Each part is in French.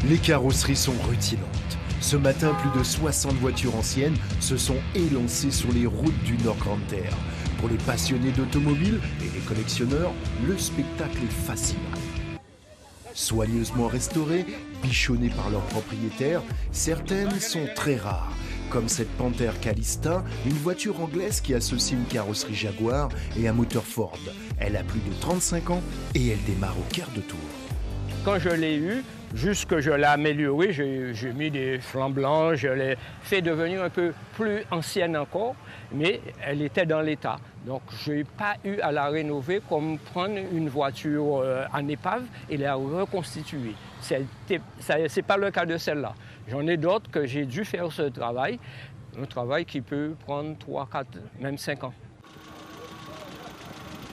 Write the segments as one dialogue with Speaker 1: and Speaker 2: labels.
Speaker 1: Les carrosseries sont rutilantes. Ce matin, plus de 60 voitures anciennes se sont élancées sur les routes du Nord-Grande-Terre. Pour les passionnés d'automobile et les collectionneurs, le spectacle est fascinant. Soigneusement restaurées, bichonnées par leurs propriétaires, certaines sont très rares, comme cette Panther Calista, une voiture anglaise qui associe une carrosserie Jaguar et un moteur Ford. Elle a plus de 35 ans et elle démarre au quart de tour.
Speaker 2: Quand je l'ai eue, juste que je l'ai améliorée, j'ai mis des flancs blancs, je l'ai fait devenir un peu plus ancienne encore, mais elle était dans l'état. Donc je n'ai pas eu à la rénover comme prendre une voiture en épave et la reconstituer. Ce n'est pas le cas de celle-là. J'en ai d'autres que j'ai dû faire ce travail, un travail qui peut prendre 3, 4, même 5 ans.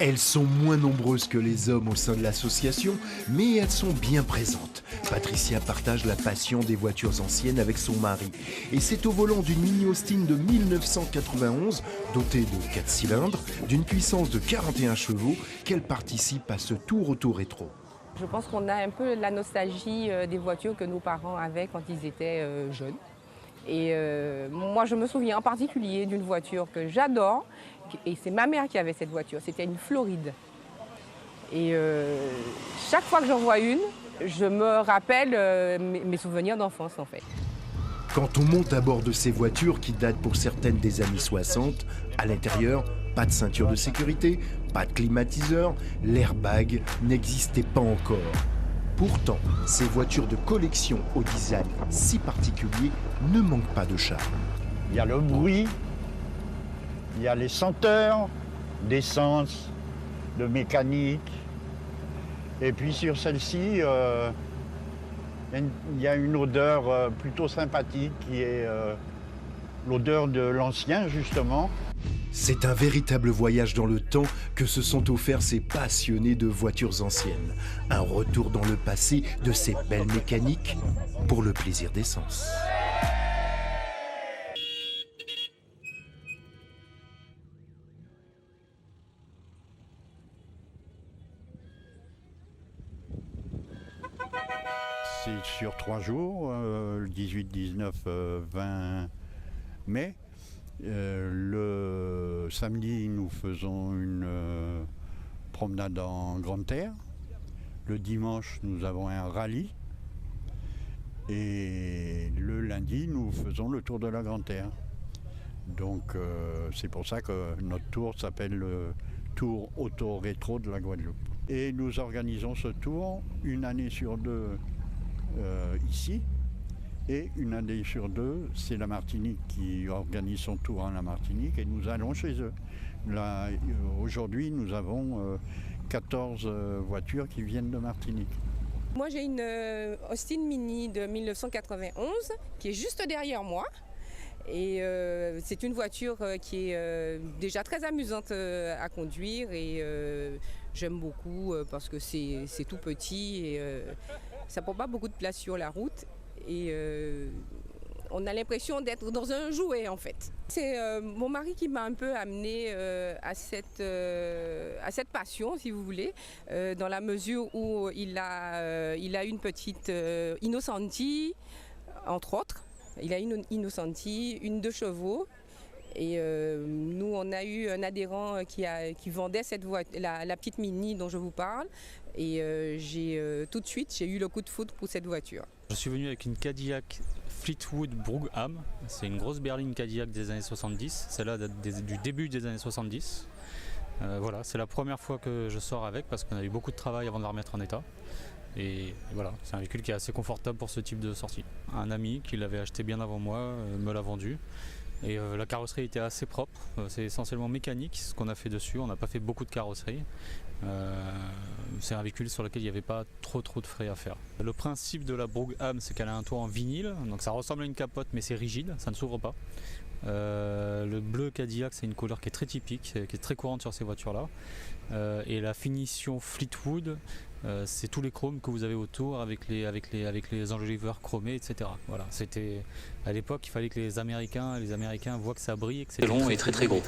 Speaker 1: Elles sont moins nombreuses que les hommes au sein de l'association, mais elles sont bien présentes. Patricia partage la passion des voitures anciennes avec son mari. Et c'est au volant d'une Mini Austin de 1991, dotée de 4 cylindres, d'une puissance de 41 chevaux, qu'elle participe à ce tour auto rétro.
Speaker 3: Je pense qu'on a un peu la nostalgie des voitures que nos parents avaient quand ils étaient jeunes. Et moi, je me souviens en particulier d'une voiture que j'adore. Et c'est ma mère qui avait cette voiture. C'était une Floride. Et chaque fois que j'en vois une, je me rappelle mes souvenirs d'enfance, en fait.
Speaker 1: Quand on monte à bord de ces voitures qui datent pour certaines des années 60, à l'intérieur, pas de ceinture de sécurité, pas de climatiseur, l'airbag n'existait pas encore. Pourtant, ces voitures de collection au design si particulier ne manquent pas de charme.
Speaker 4: Il y a le bruit, il y a les senteurs d'essence, de mécanique. Et puis sur celle-ci, il y a une odeur plutôt sympathique qui est l'odeur de l'ancien, justement.
Speaker 1: C'est un véritable voyage dans le temps que se sont offerts ces passionnés de voitures anciennes. Un retour dans le passé de ces belles mécaniques pour le plaisir d'essence.
Speaker 4: C'est sur 3 jours, le 18, 19, 20 mai. Le samedi, nous faisons une promenade en Grande Terre. Le dimanche, nous avons un rallye. Et le lundi, nous faisons le tour de la Grande Terre. Donc c'est pour ça que notre tour s'appelle le Tour Auto Rétro de la Guadeloupe. Et nous organisons ce tour une année sur deux ici. Et une année sur deux, c'est la Martinique qui organise son tour en la Martinique et nous allons chez eux. Là, aujourd'hui, nous avons 14 voitures qui viennent de Martinique.
Speaker 3: Moi, j'ai une Austin Mini de 1991 qui est juste derrière moi. Et c'est une voiture qui est déjà très amusante à conduire et j'aime beaucoup parce que c'est tout petit et ça ne prend pas beaucoup de place sur la route. Et on a l'impression d'être dans un jouet en fait. C'est mon mari qui m'a un peu amené à cette passion, si vous voulez, dans la mesure où il a une petite Innocenti, entre autres. Il a une Innocenti, une 2 chevaux. Et nous, on a eu un adhérent qui vendait cette voiture, la petite Mini dont je vous parle. Et tout de suite, j'ai eu le coup de foudre pour cette voiture.
Speaker 5: Je suis venu avec une Cadillac Fleetwood Brougham. C'est une grosse berline Cadillac des années 70. Celle-là date du début des années 70. Voilà, c'est la première fois que je sors avec parce qu'on a eu beaucoup de travail avant de la remettre en état. Et voilà, c'est un véhicule qui est assez confortable pour ce type de sortie. Un ami qui l'avait acheté bien avant moi me l'a vendu. Et la carrosserie était assez propre, c'est essentiellement mécanique ce qu'on a fait dessus, on n'a pas fait beaucoup de carrosserie. C'est un véhicule sur lequel il n'y avait pas trop de frais à faire. Le principe de la Brougham, c'est qu'elle a un toit en vinyle, donc ça ressemble à une capote mais c'est rigide, ça ne s'ouvre pas. Le bleu Cadillac, c'est une couleur qui est très typique, qui est très courante sur ces voitures-là. Et la finition Fleetwood, c'est tous les chromes que vous avez autour avec les enjoliveurs chromés, etc. Voilà, c'était à l'époque, il fallait que les Américains voient que ça brille et que c'est
Speaker 6: long et très gros.